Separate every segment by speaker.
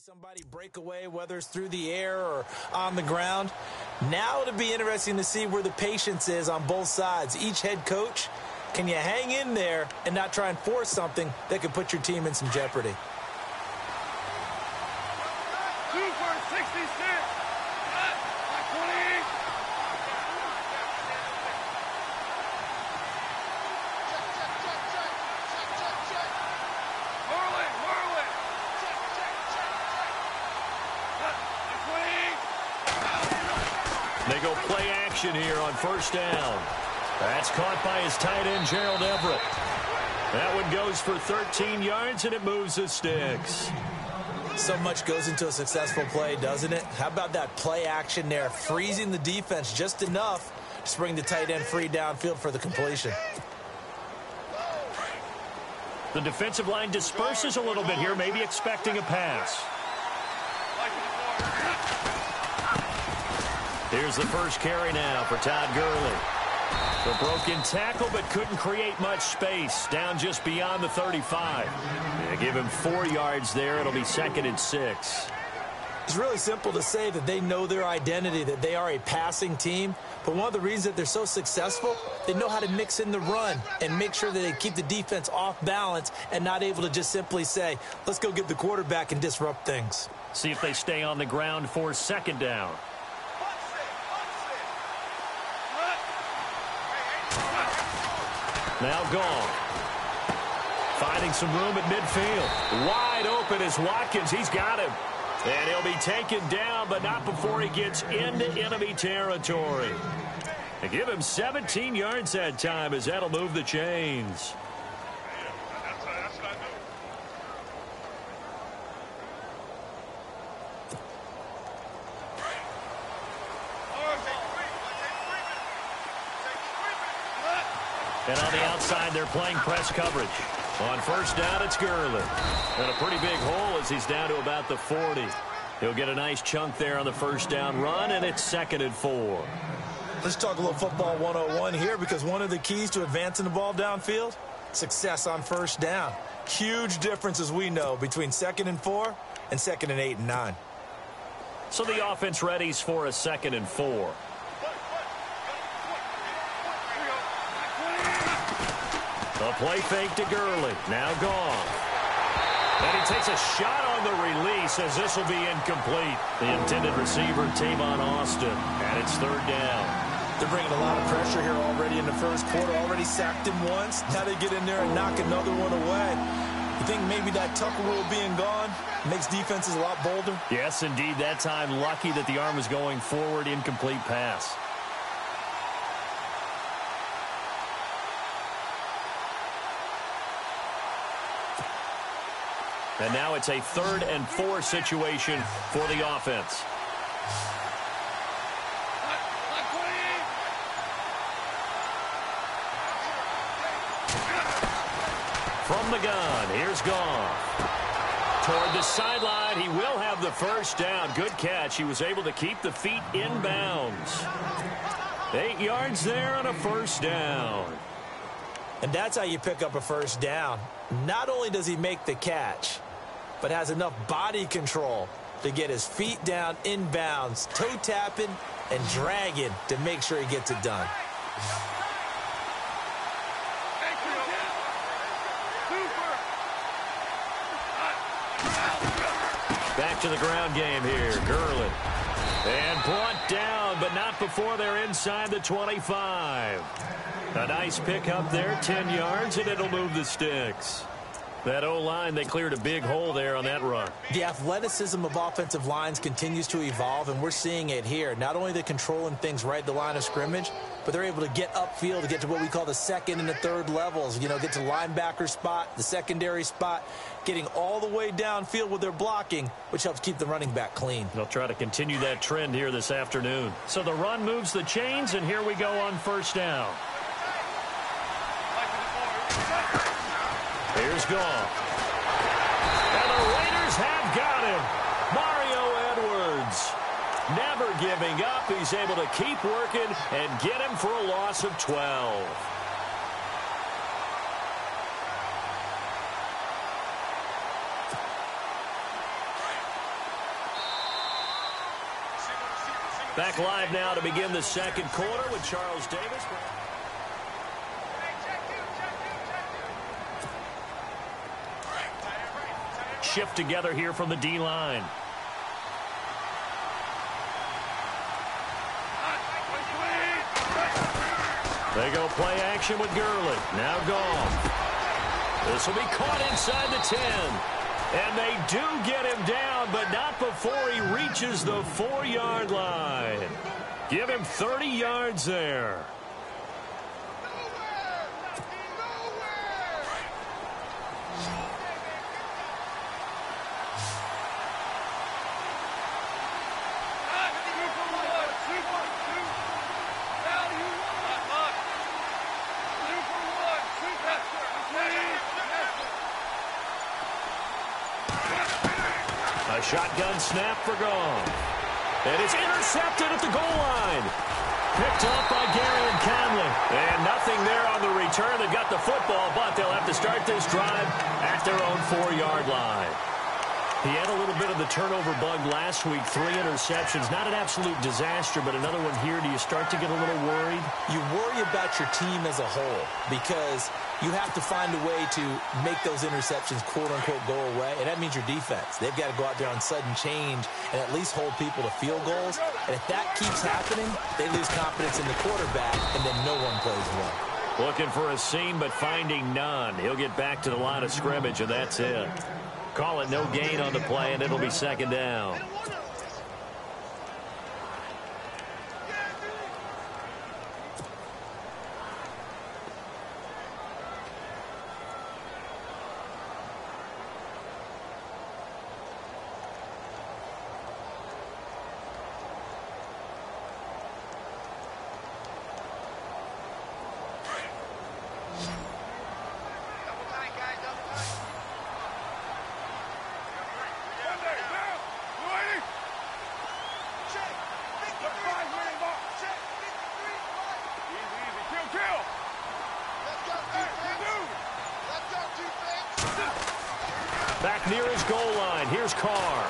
Speaker 1: somebody break away, whether it's through the air or on the ground. Now it'll be interesting to see where the patience is on both sides. Each head coach, can you hang in there and not try and force something that could put your team in some jeopardy?
Speaker 2: 2 for 66. Cut. 20.
Speaker 3: They go play action here on first down. That's caught by his tight end, Gerald Everett. That one goes for 13 yards, and it moves the sticks.
Speaker 1: So much goes into a successful play, doesn't it? How about that play action there, freezing the defense just enough to bring the tight end free downfield for the completion.
Speaker 3: The defensive line disperses a little bit here, maybe expecting a pass. Here's the first carry now for Todd Gurley. The broken tackle, but couldn't create much space. Down just beyond the 35. They give him 4 yards there. It'll be 2nd and 6.
Speaker 1: It's really simple to say that they know their identity, that they are a passing team. But one of the reasons that they're so successful, they know how to mix in the run and make sure that they keep the defense off balance and not able to just simply say, let's go get the quarterback and disrupt things.
Speaker 3: See if they stay on the ground for 2nd down. Now gone. Finding some room at midfield. Wide open is Watkins. He's got him. And he'll be taken down, but not before he gets into enemy territory. They give him 17 yards that time, as that'll move the chains. And on the outside, they're playing press coverage. On first down, it's Gurley. And a pretty big hole as he's down to about the 40. He'll get a nice chunk there on the first down run, and it's 2nd and 4.
Speaker 1: Let's talk a little football 101 here, because one of the keys to advancing the ball downfield, success on first down. Huge difference, as we know, between 2nd and 4 and 2nd and 8 and 9.
Speaker 3: So the offense readies for a 2nd and 4. A play fake to Gurley. Now gone. And he takes a shot on the release, as this will be incomplete. The intended receiver, Tavon Austin, and it's 3rd down.
Speaker 1: They're bringing a lot of pressure here already in the first quarter. Already sacked him once. Now they get in there and knock another one away. You think maybe that tucker rule being gone makes defenses a lot bolder?
Speaker 3: Yes, indeed. That time, lucky that the arm was going forward. Incomplete pass. And now it's a 3rd and 4 situation for the offense. From the gun, here's Goff. Toward the sideline, he will have the first down. Good catch. He was able to keep the feet in bounds. 8 yards there on a first down.
Speaker 1: And that's how you pick up a first down. Not only does he make the catch, but has enough body control to get his feet down in bounds, toe tapping and dragging to make sure he gets it done.
Speaker 3: Back to the ground game here. Gurley. And brought down, but not before they're inside the 25. A nice pickup there, 10 yards, and it'll move the sticks. That O-line, they cleared a big hole there on that run.
Speaker 1: The athleticism of offensive lines continues to evolve, and we're seeing it here. Not only are they controlling things right at the line of scrimmage, but they're able to get upfield to get to what we call the 2nd and the 3rd levels. You know, get to linebacker spot, the secondary spot, getting all the way downfield with their blocking, which helps keep the running back clean.
Speaker 3: They'll try to continue that trend here this afternoon. So the run moves the chains, and here we go on first down. Here's Goff. And the Raiders have got him. Mario Edwards. Never giving up. He's able to keep working and get him for a loss of 12. Back live now to begin the second quarter with Charles Davis. Shift together here from the D-line. They go play action with Gurley. Now gone. This will be caught inside the 10. And they do get him down, but not before he reaches the 4-yard line. Give him 30 yards there. A shotgun snap for Goff. And it's intercepted at the goal line. Picked up by Gary and Conley. And nothing there on the return. They've got the football, but they'll have to start this drive at their own 4-yard line. He had a little bit of the turnover bug last week. 3 interceptions. Not an absolute disaster, but another one here. Do you start to get a little worried?
Speaker 1: You worry about your team as a whole because you have to find a way to make those interceptions, quote-unquote, go away. And that means your defense. They've got to go out there on sudden change and at least hold people to field goals. And if that keeps happening, they lose confidence in the quarterback, and then no one plays well.
Speaker 3: Looking for a seam, but finding none. He'll get back to the line of scrimmage, and that's it. Call it no gain on the play, and it'll be second down. Back near his goal line. Here's Carr.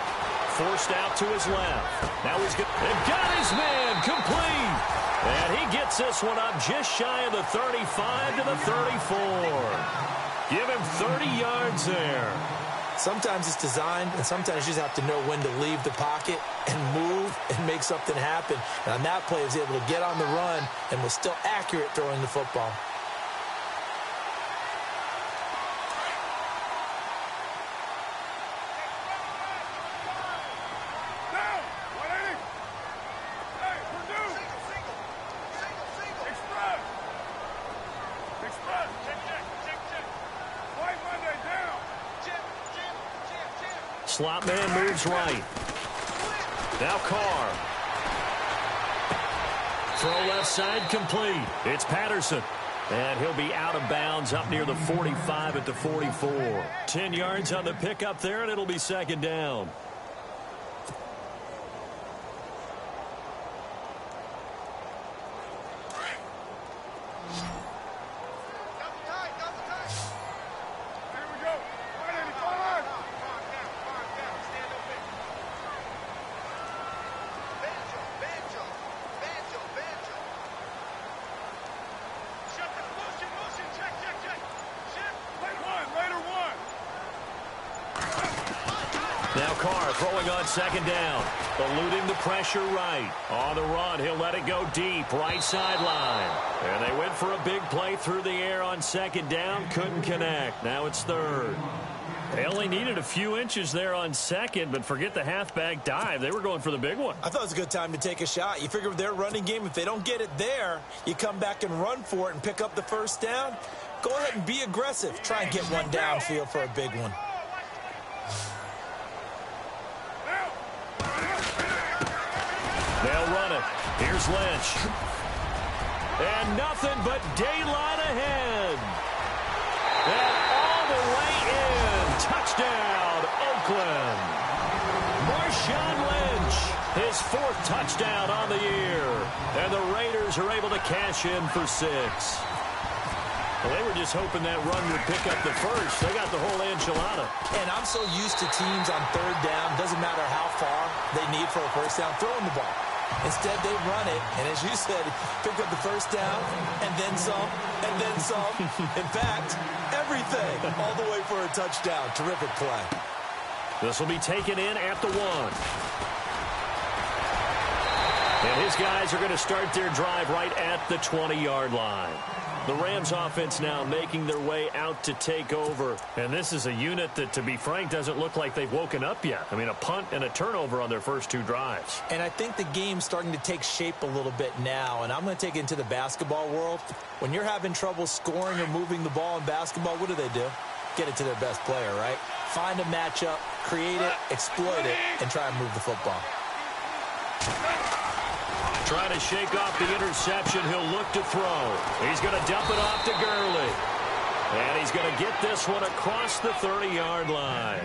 Speaker 3: Forced out to his left. Now he's got his man complete. And he gets this one up just shy of the 35 to the 34. Give him 30 yards there.
Speaker 1: Sometimes it's designed, and sometimes you just have to know when to leave the pocket and move and make something happen. And on that play, he was able to get on the run and was still accurate throwing the football.
Speaker 3: Slot man moves right. Now Carr. Throw left side complete. It's Patterson. And he'll be out of bounds up near the 45 at the 44. 10 yards on the pickup there, and it'll be second down. Now Carr throwing on second down. Eluding the pressure right. On the run, he'll let it go deep. Right sideline. And they went for a big play through the air on second down. Couldn't connect. Now it's third. They only needed a few inches there on second, but forget the halfback dive. They were going for the big one.
Speaker 1: I thought it was a good time to take a shot. You figure with their running game, if they don't get it there, you come back and run for it and pick up the first down. Go ahead and be aggressive. Try and get one downfield for a big one.
Speaker 3: They'll run it. Here's Lynch. And nothing but daylight ahead. And all the way in. Touchdown, Oakland. Marshawn Lynch, his 4th touchdown on the year. And the Raiders are able to cash in for 6. Well, they were just hoping that run would pick up the first. They got the whole enchilada.
Speaker 1: And I'm so used to teams on third down, doesn't matter how far they need for a first down, throwing the ball. Instead, they run it, and as you said, pick up the first down, and then some, and then some. In fact, everything, all the way for a touchdown. Terrific play.
Speaker 3: This will be taken in at the 1. And his guys are going to start their drive right at the 20-yard line. The Rams offense now making their way out to take over. And this is a unit that, to be frank, doesn't look like they've woken up yet. I mean, a punt and a turnover on their first 2 drives.
Speaker 1: And I think the game's starting to take shape a little bit now. And I'm going to take it into the basketball world. When you're having trouble scoring or moving the ball in basketball, what do? Get it to their best player, right? Find a matchup, create it, exploit it, and try and move the football.
Speaker 3: Trying to shake off the interception. He'll look to throw. He's going to dump it off to Gurley. And he's going to get this one across the 30-yard line.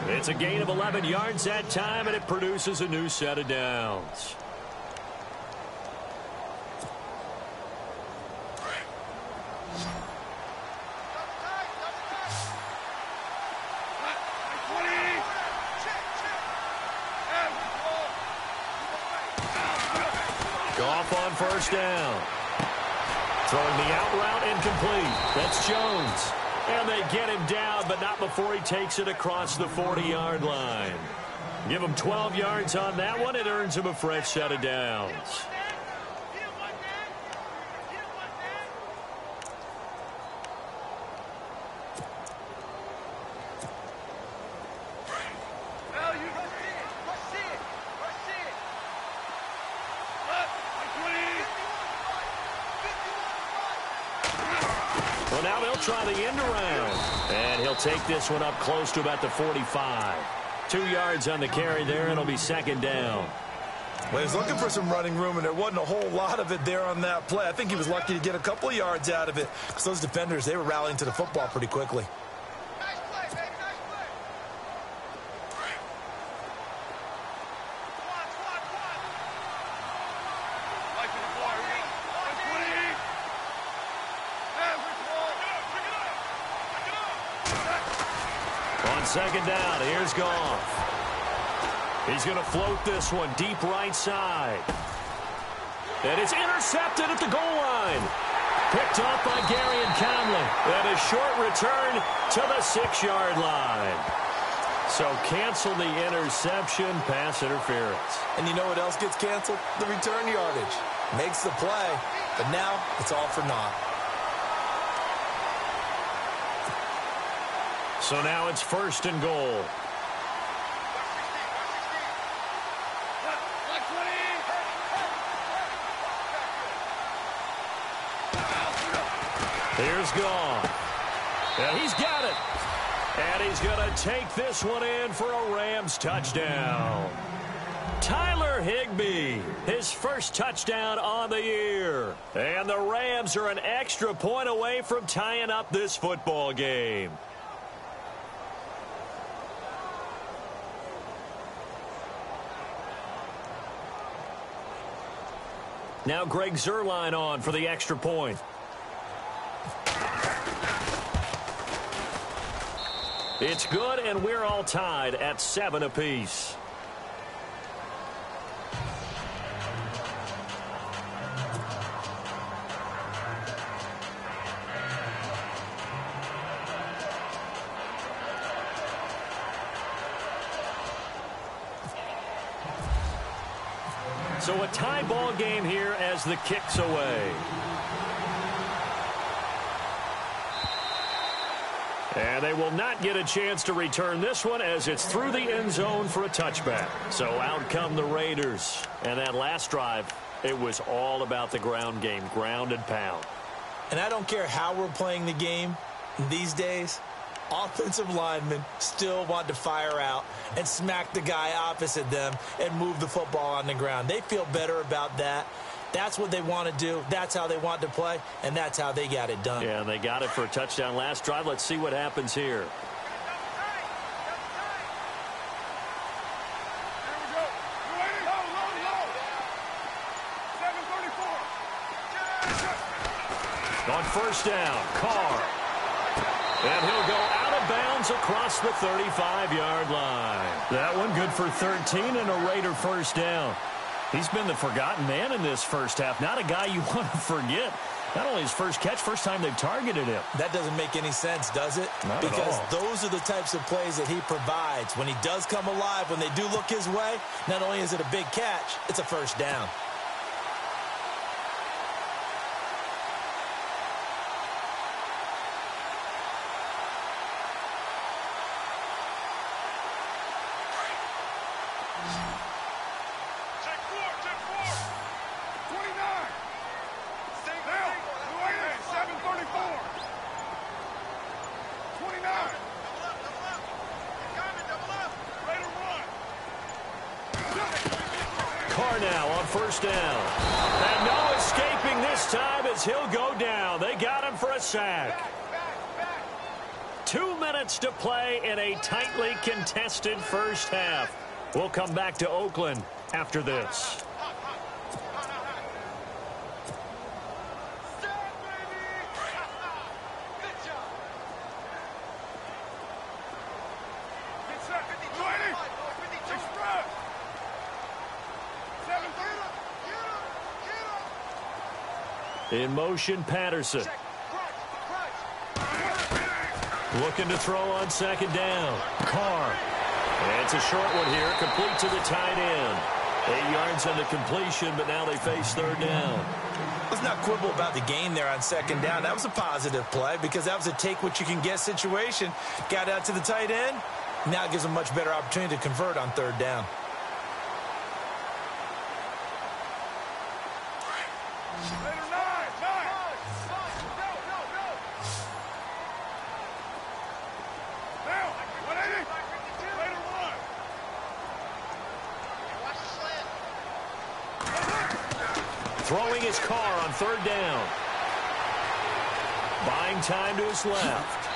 Speaker 3: It's a gain of 11 yards that time, and it produces a new set of downs. Off on first down. Throwing the out route incomplete. That's Jones. And they get him down, but not before he takes it across the 40-yard line. Give him 12 yards on that one. It earns him a fresh set of downs. Well, now they'll try the end around. And he'll take this one up close to about the 45. 2 yards on the carry there, and it'll be second down.
Speaker 4: Well, he's looking for some running room, and there wasn't a whole lot of it there on that play. I think he was lucky to get a couple of yards out of it because those defenders, they were rallying to the football pretty quickly.
Speaker 2: Nice play, baby, nice play. Like the ball, here we go. Like 20.
Speaker 3: On second down, here's Goff. He's going to float this one deep right side. And it's intercepted at the goal line. Picked off by Gary and Conley. And a short return to the 6-yard line. So cancel the interception, pass interference.
Speaker 1: And you know what else gets canceled? The return yardage. Makes the play, but now it's all for naught.
Speaker 3: So now it's first and goal.
Speaker 2: Like 20.
Speaker 3: Here's Goff. And he's got it. And he's going to take this one in for a Rams touchdown. Tyler Higbee, his first touchdown on the year. And the Rams are an extra point away from tying up this football game. Now Greg Zuerlein on for the extra point. It's good, and we're all tied at 7 apiece. So a tie ball game here as the kick's away. And they will not get a chance to return this one as it's through the end zone for a touchback. So out come the Raiders. And that last drive, it was all about the ground game, ground and pound.
Speaker 1: And I don't care how we're playing the game these days, offensive linemen still want to fire out and smack the guy opposite them and move the football on the ground. They feel better about that. That's what they want to do. That's how they want to play, and that's how they got it done.
Speaker 3: Yeah, and they got it for a touchdown last drive. Let's see what happens here. On first down, Carr. And he'll go out of bounds across the 35-yard line. That one good for 13 and a Raider first down. He's been the forgotten man in this first half. Not a guy you want to forget. Not only his first catch, first time they've targeted him.
Speaker 1: That doesn't make any sense, does it?
Speaker 3: Not
Speaker 1: because
Speaker 3: at all.
Speaker 1: those are the types of plays that he provides. When he does come alive, when they do look his way, not only is it a big catch, it's a first down.
Speaker 2: Check four. 29. Now, 734. 29. Double up. Ready to run.
Speaker 3: Carr now on first down. And no escaping this time as he'll go down. They got him for a sack. 2 minutes to play in a tightly contested first half. We'll come back to Oakland after this. In motion, Patterson. Looking to throw on second down. Carr. And it's a short one here, complete to the tight end. 8 yards on the completion, but now they face third down.
Speaker 1: Let's not quibble about the gain there on second down. That was a positive play because that was a take-what-you-can-get situation. Got out to the tight end. Now it gives them a much better opportunity to convert on third down.
Speaker 3: Throwing his Carr on third down. Buying time to his left.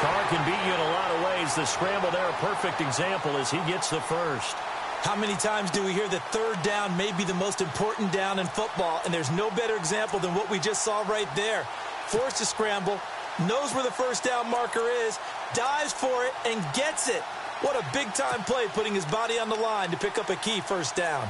Speaker 3: Carr can beat you in a lot of ways. The scramble there, a perfect example as he gets the first.
Speaker 1: How many times do we hear that third down may be the most important down in football, and there's no better example than what we just saw right there. Forced to scramble, knows where the first down marker is, dives for it, and gets it. What a big-time play, putting his body on the line to pick up a key first down.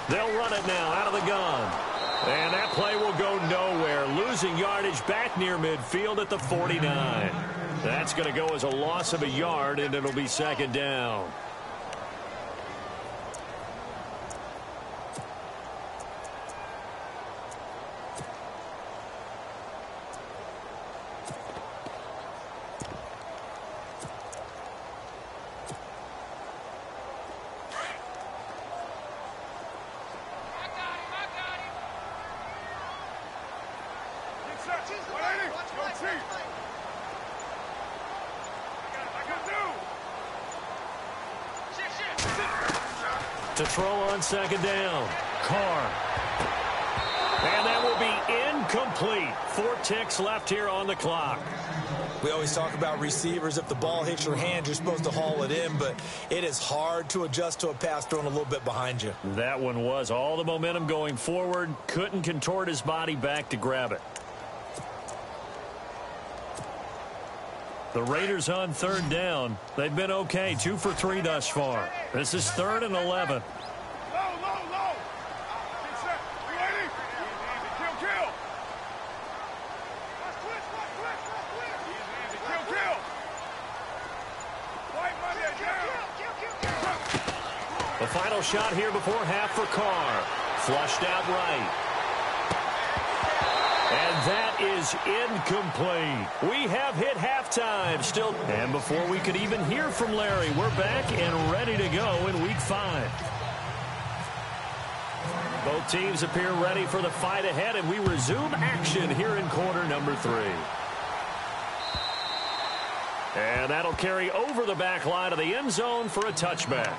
Speaker 3: They'll run it now out of the gun. And that play will go nowhere. Losing yardage back near midfield at the 49. That's going to go as a loss of a yard, and it'll be second down. To throw on second down. Carr. And that will be incomplete. 4 ticks left here on the clock.
Speaker 1: We always talk about receivers. If the ball hits your hand, you're supposed to haul it in, but it is hard to adjust to a pass thrown a little bit behind you.
Speaker 3: That one was all the momentum going forward. Couldn't contort his body back to grab it. The Raiders on third down. They've been okay, 2 for 3 thus far. This is 3rd and 11.
Speaker 2: Low. Get set. You ready? Kill. Kill. White Monday down.
Speaker 3: The final shot here before half for Carr. Flushed out right. And that is incomplete. We have hit halftime still. And before we could even hear from Larry, we're back and ready to go in week 5. Both teams appear ready for the fight ahead, and we resume action here in quarter number 3. And that'll carry over the back line of the end zone for a touchback.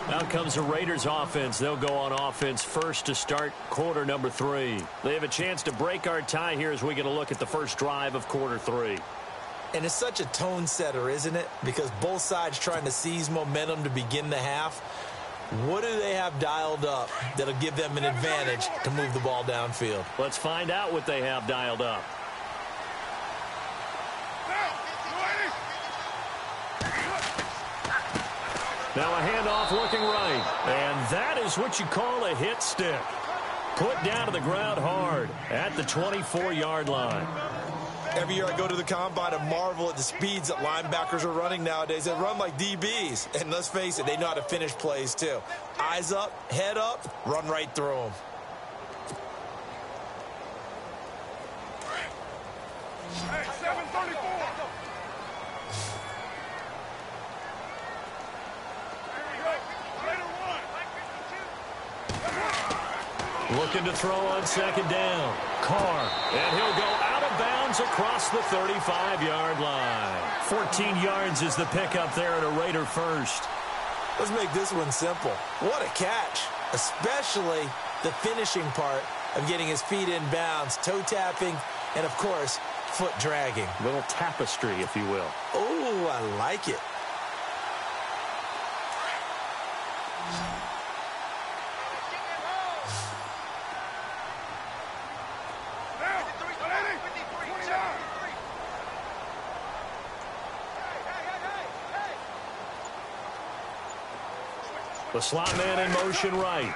Speaker 3: Out comes the Raiders offense. They'll go on offense first to start quarter number 3. They have a chance to break our tie here as we get a look at the first drive of quarter 3.
Speaker 1: And it's such a tone setter, isn't it? Because both sides trying to seize momentum to begin the half. What do they have dialed up that'll give them an advantage to move the ball downfield?
Speaker 3: Let's find out what they have dialed up. Now a handoff looking right. And that is what you call a hit stick. Put down to the ground hard at the 24-yard line.
Speaker 4: Every year I go to the combine and marvel at the speeds that linebackers are running nowadays. They run like DBs. And let's face it, they know how to finish plays too. Eyes up, head up, run right through them.
Speaker 2: Hey, 734.
Speaker 3: Looking to throw on second down. Carr. And he'll go out of bounds across the 35-yard line. 14 yards is the pickup there at a Raider first.
Speaker 1: Let's make this one simple. What a catch, especially the finishing part of getting his feet in bounds, toe tapping, and, of course, foot dragging.
Speaker 3: Little tapestry, if you will.
Speaker 1: Oh, I like it.
Speaker 3: The slot man in motion right.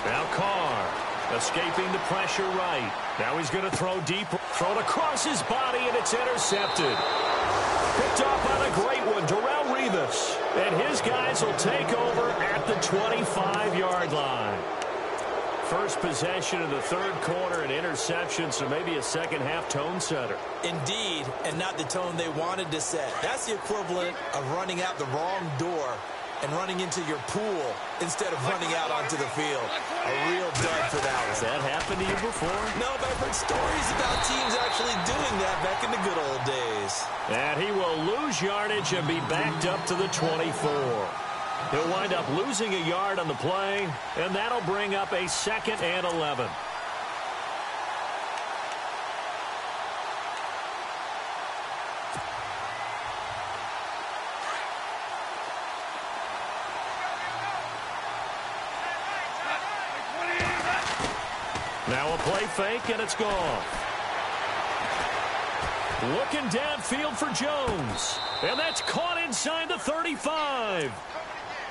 Speaker 3: Now Carr escaping the pressure right. Now he's going to throw deep. Thrown across his body, and it's intercepted. Picked off on a great one, Darrelle Revis. And his guys will take over at the 25-yard line. First possession of the third quarter, an interception, so maybe a second-half tone setter.
Speaker 1: Indeed, and not the tone they wanted to set. That's the equivalent of running out the wrong door and running into your pool instead of running out onto the field. A real dud for that one.
Speaker 3: Has that happened to you before?
Speaker 1: No, but I've heard stories about teams actually doing that back in the good old days.
Speaker 3: And he will lose yardage and be backed up to the 24. He'll wind up losing a yard on the play, and that'll bring up a 2nd and 11. Now a play fake, and it's gone. Looking downfield for Jones. And that's caught inside the 35.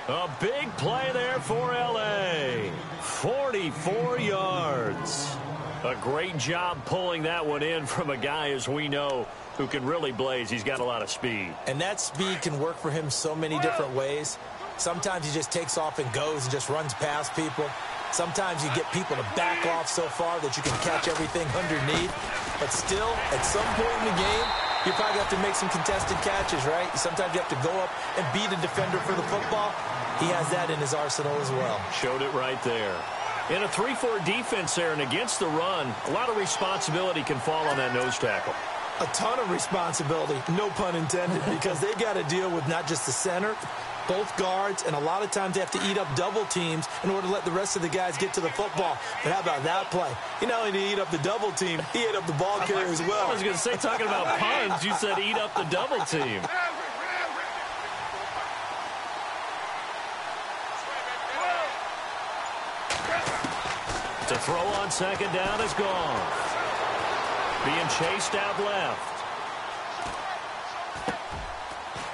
Speaker 3: A big play there for L.A. 44 yards. A great job pulling that one in from a guy, as we know, who can really blaze. He's got a lot of speed.
Speaker 1: And that speed can work for him so many different ways. Sometimes he just takes off and goes and just runs past people. Sometimes you get people to back off so far that you can catch everything underneath. But still, at some point in the game, you probably have to make some contested catches, right? Sometimes you have to go up and beat a defender for the football. He has that in his arsenal as well.
Speaker 3: Showed it right there. In a 3-4 defense there and against the run, a lot of responsibility can fall on that nose tackle.
Speaker 1: A ton of responsibility, no pun intended, because they've got to deal with not just the center, both guards, and a lot of times they have to eat up double teams in order to let the rest of the guys get to the football. But how about that play? He not only did he eat up the double team, he ate up the ball carrier as well.
Speaker 3: I was going to say, talking about puns, you said eat up the double team. To throw on second down is gone. Being chased out left.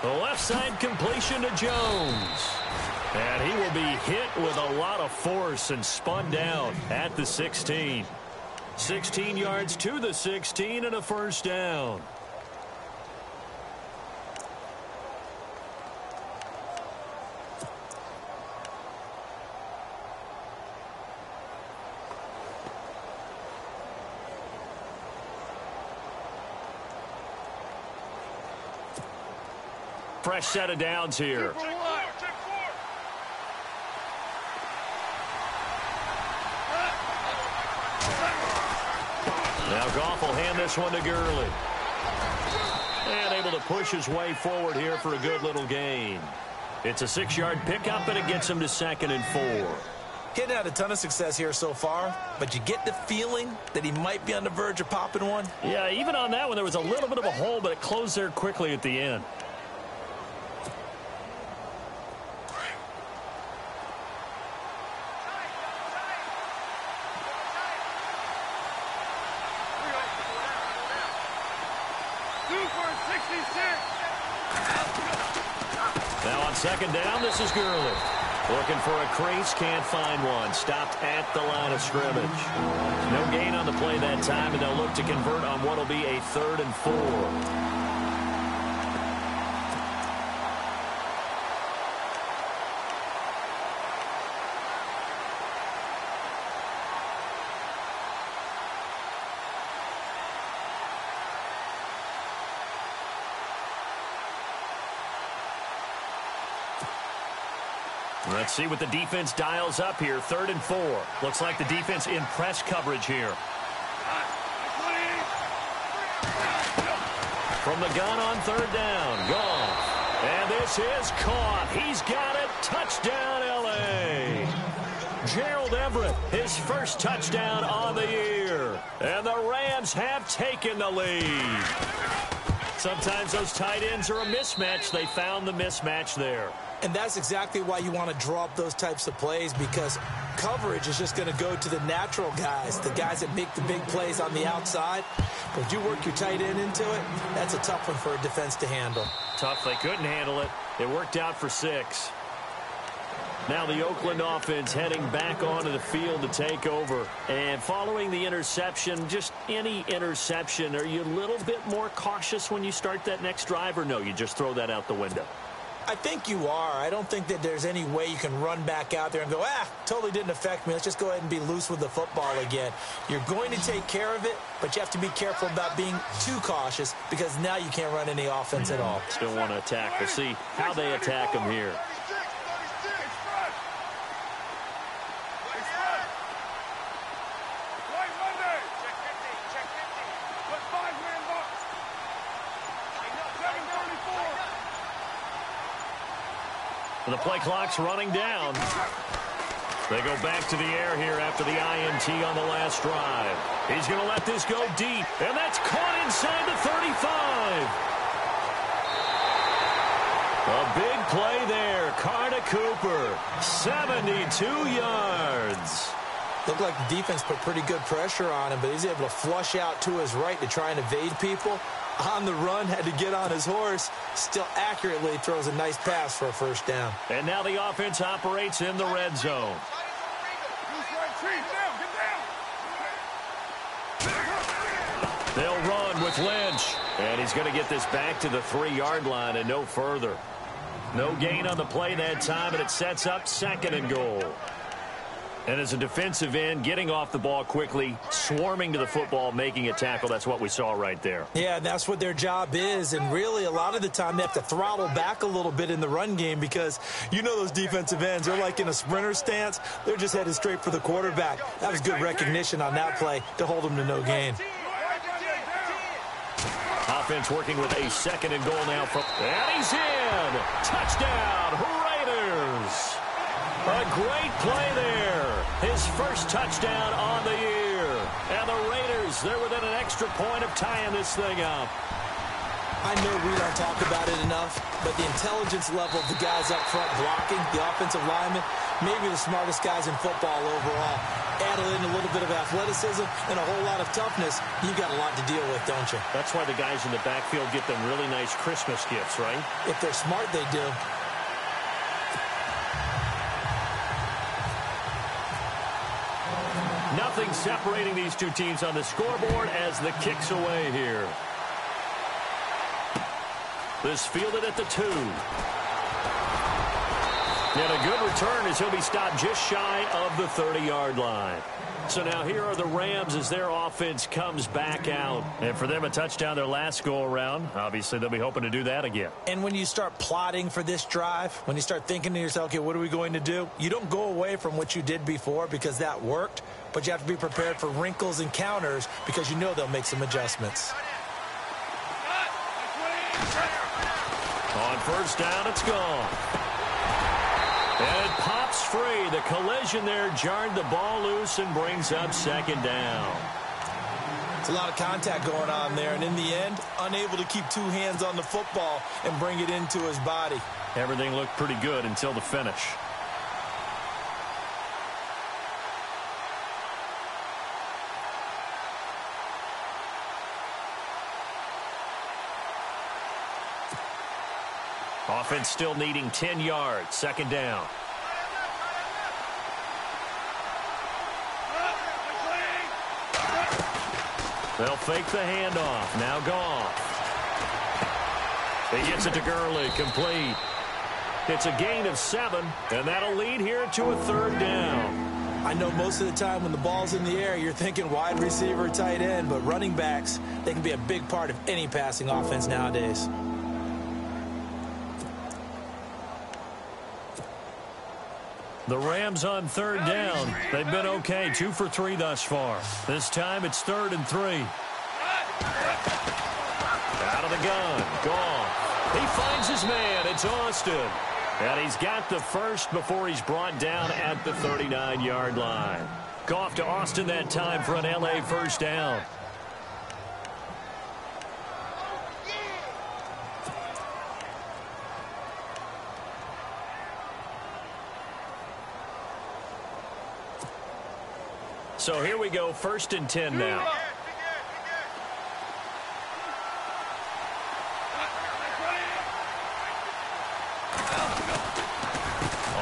Speaker 3: The left side completion to Jones. And he will be hit with a lot of force and spun down at the 16. 16 yards to the 16 and a first down. Fresh set of downs here. Now Goff will hand this one to Gurley. And able to push his way forward here for a good little gain. It's a 6-yard pickup, and it gets him to 2nd and 4.
Speaker 1: He hadn't had a ton of success here so far, but you get the feeling that he might be on the verge of popping one.
Speaker 3: Yeah, even on that one, there was a little bit of a hole, but it closed there quickly at the end. Now on second down, this is Gurley. Looking for a crease, can't find one. Stopped at the line of scrimmage. No gain on the play that time, and they'll look to convert on what will be a 3rd and 4. Let's see what the defense dials up here. 3rd and 4. Looks like the defense in press coverage here. From the gun on 3rd down. Gone. And this is caught. He's got it. Touchdown, L.A. Gerald Everett, his first touchdown on the year. And the Rams have taken the lead. Sometimes those tight ends are a mismatch. They found the mismatch there.
Speaker 1: And that's exactly why you want to draw up those types of plays, because coverage is just going to go to the natural guys, the guys that make the big plays on the outside. But if you work your tight end into it, that's a tough one for a defense to handle.
Speaker 3: Tough. They couldn't handle it. It worked out for 6. Now the Oakland offense heading back onto the field to take over. And following the interception, just any interception, are you a little bit more cautious when you start that next drive, or no, you just throw that out the window?
Speaker 1: I think you are. I don't think that there's any way you can run back out there and go, totally didn't affect me. Let's just go ahead and be loose with the football again. You're going to take care of it, but you have to be careful about being too cautious, because now you can't run any offense at all.
Speaker 3: Still want to attack. We'll see how they attack them here. The play clock's running down. They go back to the air here after the INT on the last drive. He's going to let this go deep, and that's caught inside the 35. A big play there. Carter Cooper, 72 yards.
Speaker 1: Looked like the defense put pretty good pressure on him, but he's able to flush out to his right to try and evade people. On the run, had to get on his horse. Still accurately throws a nice pass for a first down.
Speaker 3: And now the offense operates in the red zone. They'll run with Lynch. And he's going to get this back to the 3-yard line and no further. No gain on the play that time, and it sets up 2nd and goal. And as a defensive end, getting off the ball quickly, swarming to the football, making a tackle, that's what we saw right there.
Speaker 1: Yeah, that's what their job is. And really, a lot of the time, they have to throttle back a little bit in the run game, because you know those defensive ends, they're like in a sprinter stance. They're just headed straight for the quarterback. That was good recognition on that play to hold them to no gain.
Speaker 3: Offense working with a 2nd and goal now. And he's in! Touchdown, Raiders! A great play there. His first touchdown on the year. And the Raiders, they're within an extra point of tying this thing up.
Speaker 1: I know we don't talk about it enough, but the intelligence level of the guys up front blocking, the offensive linemen, maybe the smartest guys in football overall. Add in a little bit of athleticism and a whole lot of toughness, you've got a lot to deal with, don't you?
Speaker 3: That's why the guys in the backfield get them really nice Christmas gifts, right?
Speaker 1: If they're smart, they do.
Speaker 3: Nothing separating these two teams on the scoreboard as the kick's away here. This fielded at the 2. And a good return as he'll be stopped just shy of the 30-yard line. So now here are the Rams as their offense comes back out. And for them, a touchdown their last go-around. Obviously, they'll be hoping to do that again.
Speaker 1: And when you start plotting for this drive, when you start thinking to yourself, okay, what are we going to do? You don't go away from what you did before because that worked, but you have to be prepared for wrinkles and counters because you know they'll make some adjustments.
Speaker 3: On first down, it's gone. And it pops free. The collision there jarred the ball loose and brings up second down.
Speaker 4: It's a lot of contact going on there, and in the end, unable to keep two hands on the football and bring it into his body.
Speaker 3: Everything looked pretty good until the finish. Offense still needing 10 yards. Second down. They'll fake the handoff. Now Goff. He gets it to Gurley. Complete. It's a gain of 7, and that'll lead here to a third down.
Speaker 1: I know most of the time when the ball's in the air, you're thinking wide receiver, tight end, but running backs, they can be a big part of any passing offense nowadays.
Speaker 3: The Rams on third down. They've been okay, 2 for 3 thus far. This time it's 3rd and 3. Out of the gun. Goff. He finds his man. It's Austin. And he's got the first before he's brought down at the 39-yard line. Goff to Austin that time for an L.A. first down. So here we go, 1st and 10 now.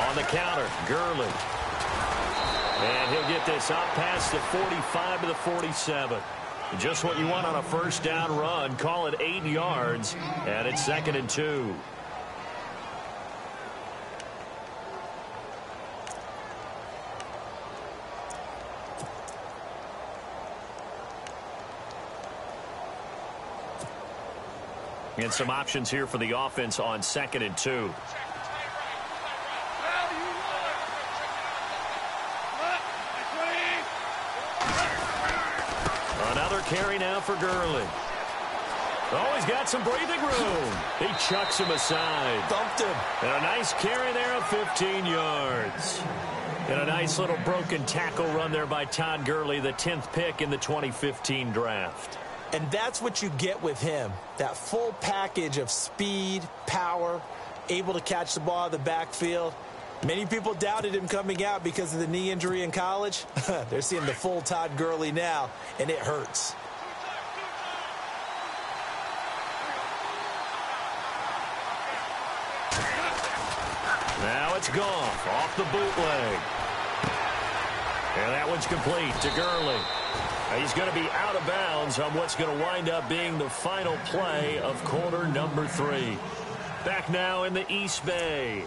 Speaker 3: On the counter, Gurley. And he'll get this out past the 45 to the 47. Just what you want on a first down run. Call it 8 yards, and it's 2nd and 2. And some options here for the offense on 2nd and 2. Another carry now for Gurley. Oh, he's got some breathing room. He chucks him aside.
Speaker 4: Dumped him.
Speaker 3: And a nice carry there of 15 yards. And a nice little broken tackle run there by Todd Gurley, the 10th pick in the 2015 draft.
Speaker 1: And that's what you get with him, that full package of speed, power, able to catch the ball out of the backfield. Many people doubted him coming out because of the knee injury in college. They're seeing the full Todd Gurley now, and it hurts.
Speaker 3: Now it's Goff off the bootleg. And that one's complete to Gurley. He's going to be out of bounds on what's going to wind up being the final play of quarter number 3. Back now in the East Bay.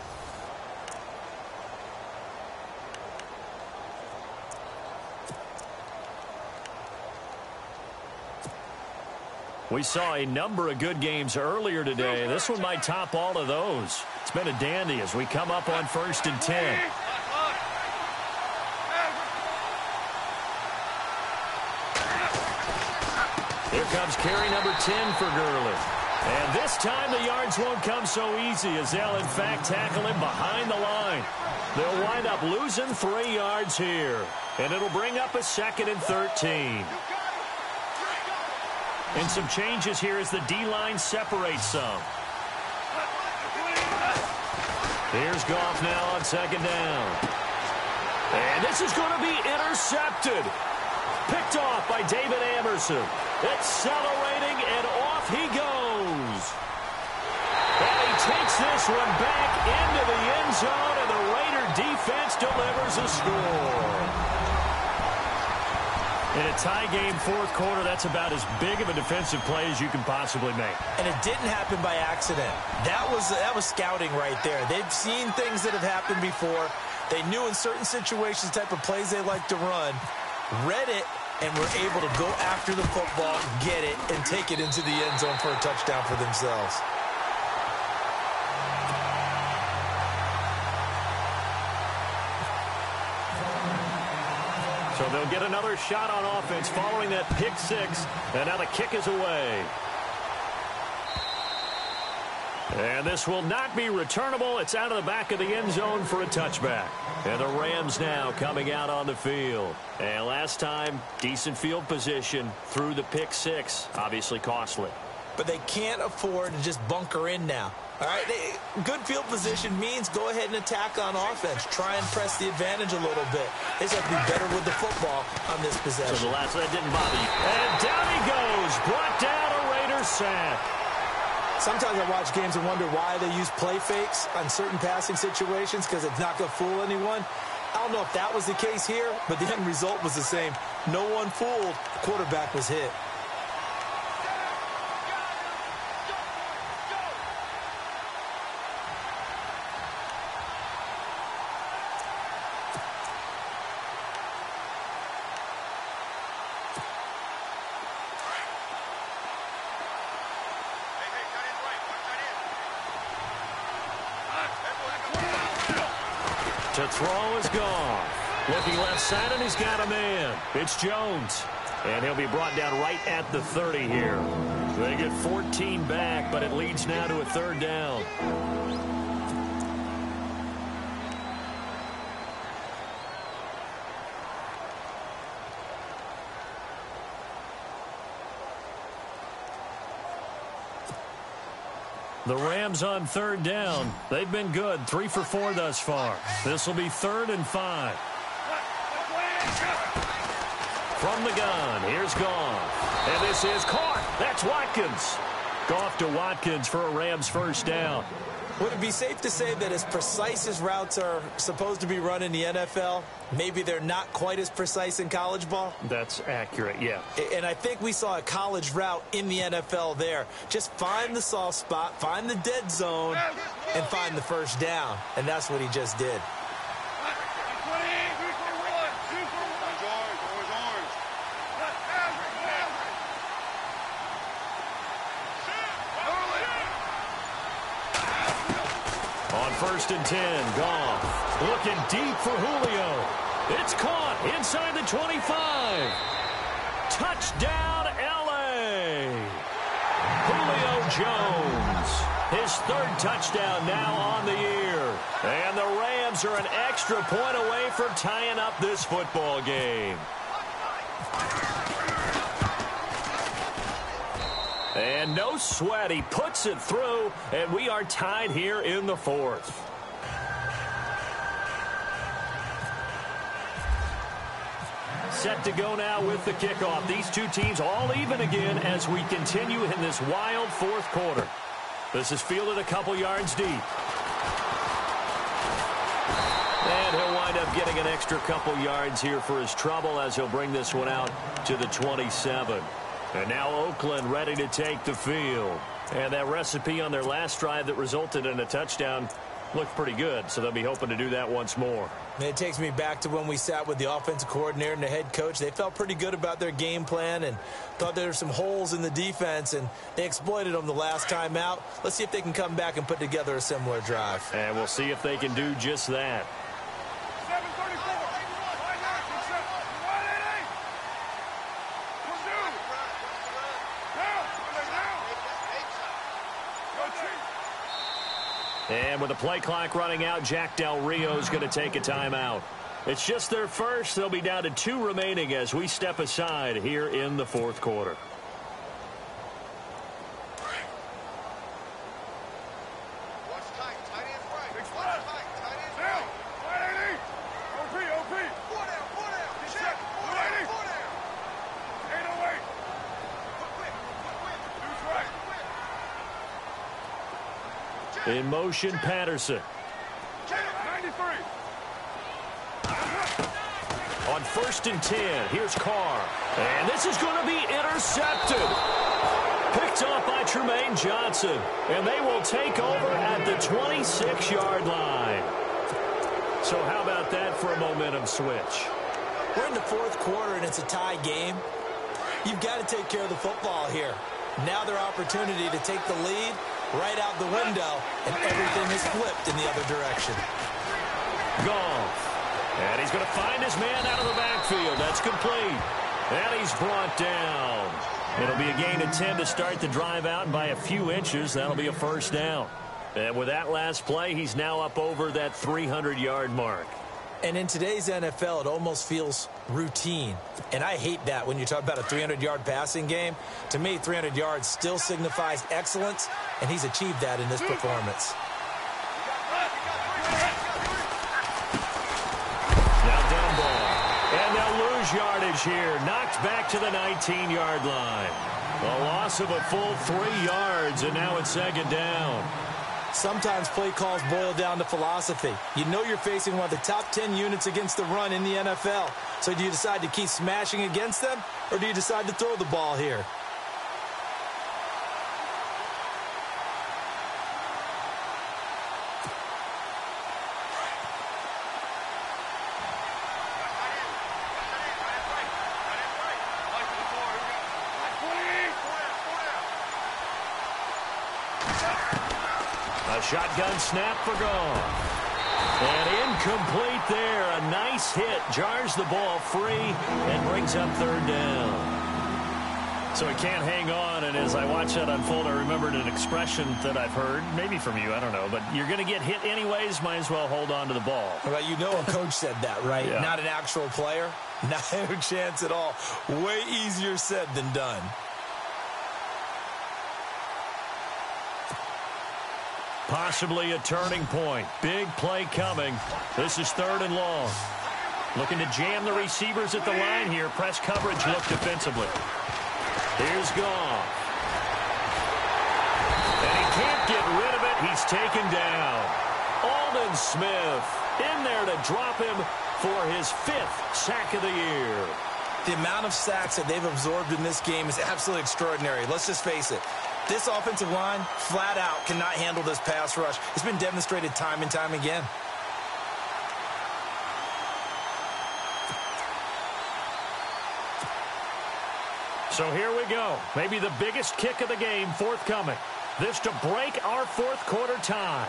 Speaker 3: We saw a number of good games earlier today. This one might top all of those. It's been a dandy as we come up on 1st and 10. Here comes carry number 10 for Gurley. And this time the yards won't come so easy as they'll, in fact, tackle him behind the line. They'll wind up losing 3 yards here. And it'll bring up a 2nd and 13. And some changes here as the D-line separates some. Here's Goff now on 2nd down. And this is going to be intercepted. Picked off by David Amerson. Accelerating, and off he goes. And he takes this one back into the end zone, and the Raider defense delivers a score. In a tie game, 4th quarter, that's about as big of a defensive play as you can possibly make.
Speaker 1: And it didn't happen by accident. That was scouting right there. They've seen things that have happened before. They knew in certain situations the type of plays they like to run, read it, and were able to go after the football, get it, and take it into the end zone for a touchdown for themselves.
Speaker 3: So they'll get another shot on offense following that pick 6, and now the kick is away. And this will not be returnable. It's out of the back of the end zone for a touchback. And the Rams now coming out on the field. And last time, decent field position through the pick six. Obviously costly.
Speaker 1: But they can't afford to just bunker in now. All right, good field position means go ahead and attack on offense. Try and press the advantage a little bit. They just have to be better with the football on this possession.
Speaker 3: So the last that didn't bother you. And down he goes. Brought down a Raiders sack.
Speaker 1: Sometimes I watch games and wonder why they use play fakes on certain passing situations because it's not going to fool anyone. I don't know if that was the case here, but the end result was the same. No one fooled. The quarterback was hit.
Speaker 3: To throw is gone. Looking left side, and he's got a man. It's Jones. And he'll be brought down right at the 30 here. They get 14 back, but it leads now to a third down. The Rams on third down. They've been good. 3 for 4 thus far. This will be 3rd and 5. From the gun, here's Goff. And this is caught. That's Watkins. Goff to Watkins for a Rams first down.
Speaker 1: Would it be safe to say that as precise as routes are supposed to be run in the NFL, maybe they're not quite as precise in college ball?
Speaker 3: That's accurate, yeah.
Speaker 1: And I think we saw a college route in the NFL there. Just find the soft spot, find the dead zone, and find the first down. And that's what he just did.
Speaker 3: First and 10, Goff. Looking deep for Julio. It's caught inside the 25. Touchdown, L.A. Julio Jones. His 3rd touchdown now on the year. And the Rams are an extra point away from tying up this football game. And no sweat, he puts it through, and we are tied here in the 4th. Set to go now with the kickoff. These two teams all even again as we continue in this wild 4th quarter. This is fielded a couple yards deep. And he'll wind up getting an extra couple yards here for his trouble as he'll bring this one out to the 27. And now Oakland ready to take the field. And that recipe on their last drive that resulted in a touchdown looked pretty good, so they'll be hoping to do that once more.
Speaker 1: And it takes me back to when we sat with the offensive coordinator and the head coach. They felt pretty good about their game plan and thought there were some holes in the defense, and they exploited them the last time out. Let's see if they can come back and put together a similar drive.
Speaker 3: And we'll see if they can do just that. And with the play clock running out, Jack Del Rio is going to take a timeout. It's just their first. They'll be down to 2 remaining as we step aside here in the 4th quarter. In motion, Patterson.
Speaker 2: 93.
Speaker 3: On 1st and 10, here's Carr. And this is going to be intercepted. Picked off by Tremaine Johnson. And they will take over at the 26-yard line. So how about that for a momentum switch?
Speaker 1: We're in the 4th quarter, and it's a tie game. You've got to take care of the football here. Now their opportunity to take the lead right out the window, and everything is flipped in the other direction.
Speaker 3: Goff. And he's going to find his man out of the backfield. That's complete. And he's brought down. It'll be a gain of 10 to start the drive out, and by a few inches, that'll be a first down. And with that last play, he's now up over that 300-yard mark.
Speaker 1: And in today's NFL, it almost feels routine. And I hate that when you talk about a 300-yard passing game. To me, 300 yards still signifies excellence, and he's achieved that in this performance.
Speaker 3: Now down ball. And they'll lose yardage here. Knocked back to the 19-yard line. A loss of a full 3 yards, and now it's second down.
Speaker 1: Sometimes play calls boil down to philosophy. You know you're facing one of the top 10 units against the run in the NFL. So do you decide to keep smashing against them, or do you decide to throw the ball here?
Speaker 3: A shotgun snap for Goff. And incomplete there. A nice hit. Jars the ball free and brings up third down. So he can't hang on, and as I watch that unfold, I remembered an expression that I've heard, maybe from you, I don't know, but you're going to get hit anyways, might as well hold on to the ball.
Speaker 1: Well, you know a coach said that, right?
Speaker 3: Yeah.
Speaker 1: Not an actual player. No chance at all. Way easier said than done.
Speaker 3: Possibly a turning point. Big play coming. This is third and long. Looking to jam the receivers at the line here. Press coverage look defensively. Here's Goff. And he can't get rid of it. He's taken down. Aldon Smith in there to drop him for his 5th sack of the year.
Speaker 1: The amount of sacks that they've absorbed in this game is absolutely extraordinary. Let's just face it. This offensive line, flat out, cannot handle this pass rush. It's been demonstrated time and time again.
Speaker 3: So here we go. Maybe the biggest kick of the game forthcoming. This to break our fourth quarter tie.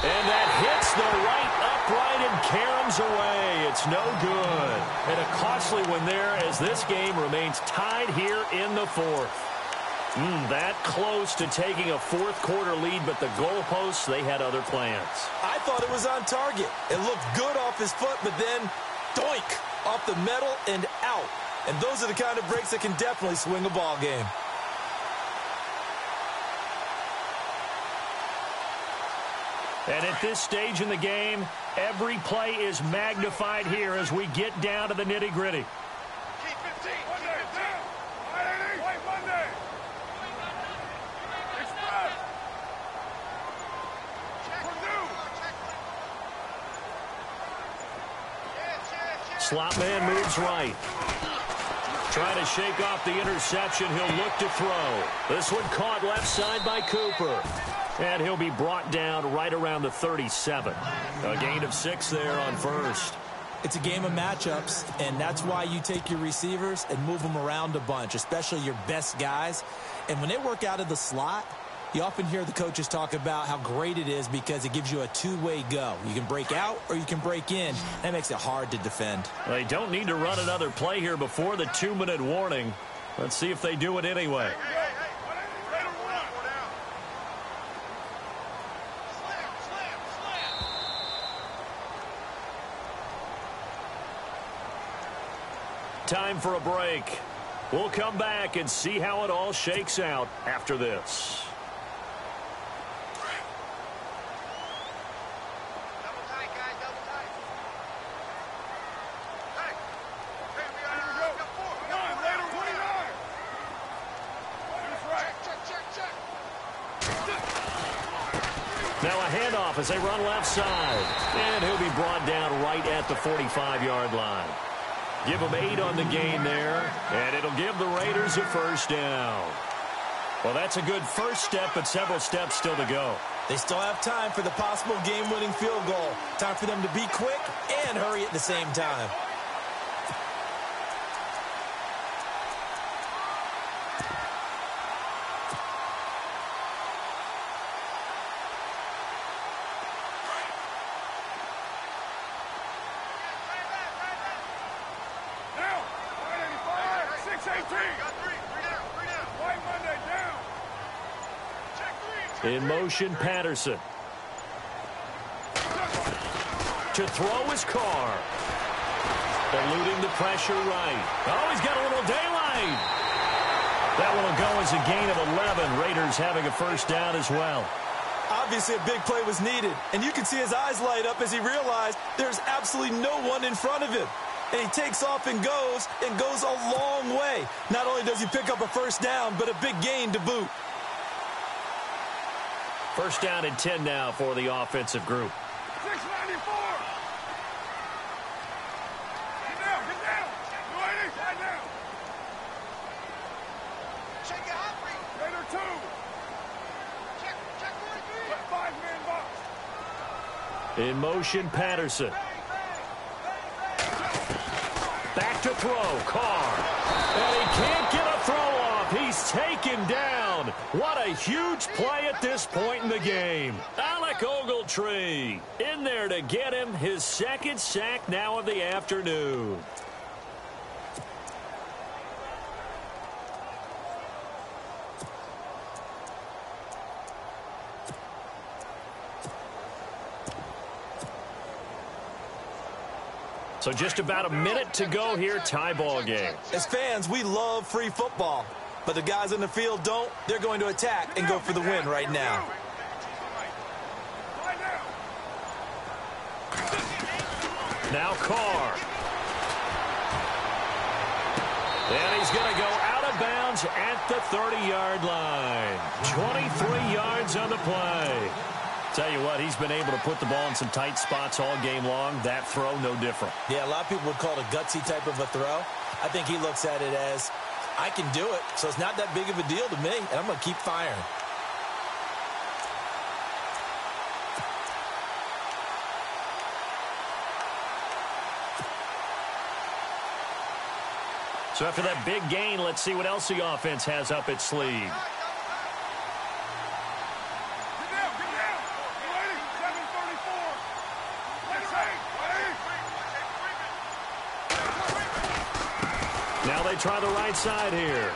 Speaker 3: And that hits the right upright and caroms away. It's no good. And a costly one there as this game remains tied here in the fourth. That close to taking a fourth quarter lead, but the goalposts, they had other plans.
Speaker 1: I thought it was on target. It looked good off his foot, but then, doink, off the metal and out. And those are the kind of breaks that can definitely swing a ball game.
Speaker 3: And at this stage in the game, every play is magnified here as we get down to the nitty-gritty.
Speaker 2: Keep 15. Keep 15. Wait, Monday. Express.
Speaker 3: Slot man moves right. Trying to shake off the interception. He'll look to throw. This one caught left side by Cooper. And he'll be brought down right around the 37. A gain of 6 there on first.
Speaker 1: It's a game of matchups, and that's why you take your receivers and move them around a bunch, especially your best guys. And when they work out of the slot, you often hear the coaches talk about how great it is because it gives you a two-way go. You can break out or you can break in. That makes it hard to defend.
Speaker 3: They don't need to run another play here before the 2-minute warning. Let's see if they do it anyway. Time for a break. We'll come back and see how it all shakes out after this.
Speaker 2: Double tight, guys. Double tight. Hey, we got 4. We got 4 later. 29. That's right. Check.
Speaker 3: Now a handoff as they run left side. And he'll be brought down right at the 45-yard line. Give them 8 on the gain there, and it'll give the Raiders a first down. Well, that's a good first step, but several steps still to go.
Speaker 1: They still have time for the possible game-winning field goal. Time for them to be quick and hurry at the same time.
Speaker 2: White Monday down.
Speaker 3: In motion, Patterson. To throw his car. Eluding the pressure right. Oh, he's got a little daylight. That one will go as a gain of 11. Raiders having a first down as well.
Speaker 4: Obviously, a big play was needed, and you can see his eyes light up as he realized there's absolutely no one in front of him. And he takes off and goes a long way. Not only does he pick up a first down, but a big gain to boot.
Speaker 3: First down and 10 now for the offensive group.
Speaker 2: 694. Get down. You ready? Lie down. Shake it out, Raider 2. Check 43. 5-man box.
Speaker 3: In motion, Patterson. Back to throw, Carr. And he can't get a throw off. He's taken down. What a huge play at this point in the game. Alec Ogletree in there to get him his second sack now of the afternoon. So just about a minute to go here, tie ball game.
Speaker 4: As fans, we love free football, but the guys in the field don't. They're going to attack and go for the win right now.
Speaker 3: Now Carr. And he's going to go out of bounds at the 30-yard line. 23 yards on the play. Tell you what, he's been able to put the ball in some tight spots all game long. That throw, no different.
Speaker 1: Yeah, a lot of people would call it a gutsy type of a throw. I think he looks at it as, I can do it, so it's not that big of a deal to me, and I'm going to keep firing.
Speaker 3: So after that big gain, let's see what else the offense has up its sleeve. Now they try the right side here.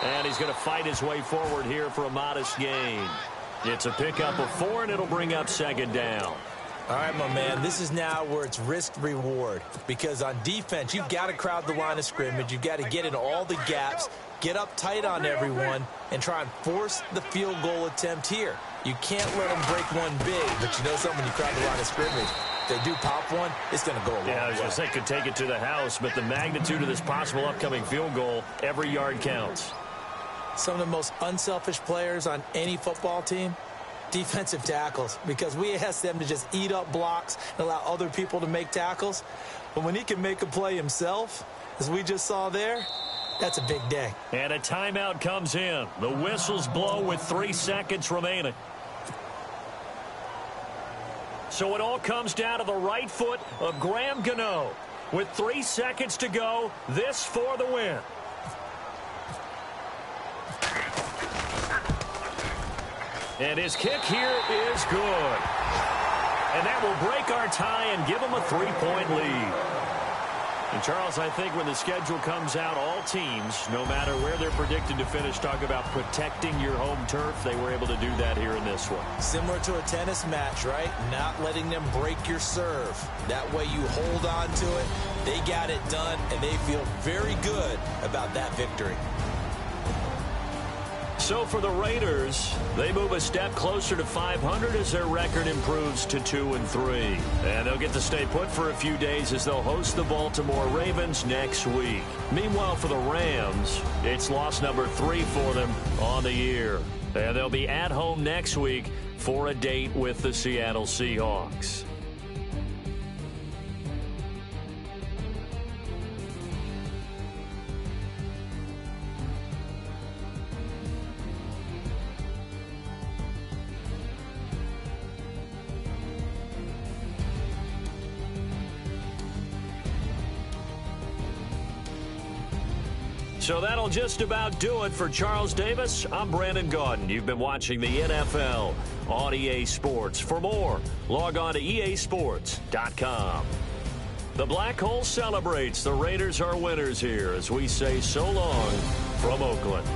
Speaker 3: And he's going to fight his way forward here for a modest gain. It's a pickup of 4, and it'll bring up second down.
Speaker 1: All right, my man, this is now where it's risk-reward. Because on defense, you've got to crowd the line of scrimmage. You've got to get in all the gaps, get up tight on everyone, and try and force the field goal attempt here. You can't let them break one big, but you know something, when you crowd the line of scrimmage, if they do pop one, it's going to go a long way.
Speaker 3: Yeah, I was going to say, could take it to the house, but the magnitude of this possible upcoming field goal, every yard counts.
Speaker 1: Some of the most unselfish players on any football team, defensive tackles, because we ask them to just eat up blocks and allow other people to make tackles. But when he can make a play himself, as we just saw there, that's a big day.
Speaker 3: And a timeout comes in. The whistles blow with 3 seconds remaining. So it all comes down to the right foot of Graham Gano. With 3 seconds to go, this for the win. And his kick here is good. And that will break our tie and give him a 3-point lead. And, Charles, I think when the schedule comes out, all teams, no matter where they're predicted to finish, talk about protecting your home turf. They were able to do that here in this one.
Speaker 1: Similar to a tennis match, right? Not letting them break your serve. That way you hold on to it. They got it done, and they feel very good about that victory.
Speaker 3: So for the Raiders, they move a step closer to 500 as their record improves to 2-3. And they'll get to stay put for a few days as they'll host the Baltimore Ravens next week. Meanwhile, for the Rams, it's loss number 3 for them on the year. And they'll be at home next week for a date with the Seattle Seahawks. So that'll just about do it for Charles Davis. I'm Brandon Gaudin. You've been watching the NFL on EA Sports. For more, log on to easports.com. The Black Hole celebrates. The Raiders are winners here as we say so long from Oakland.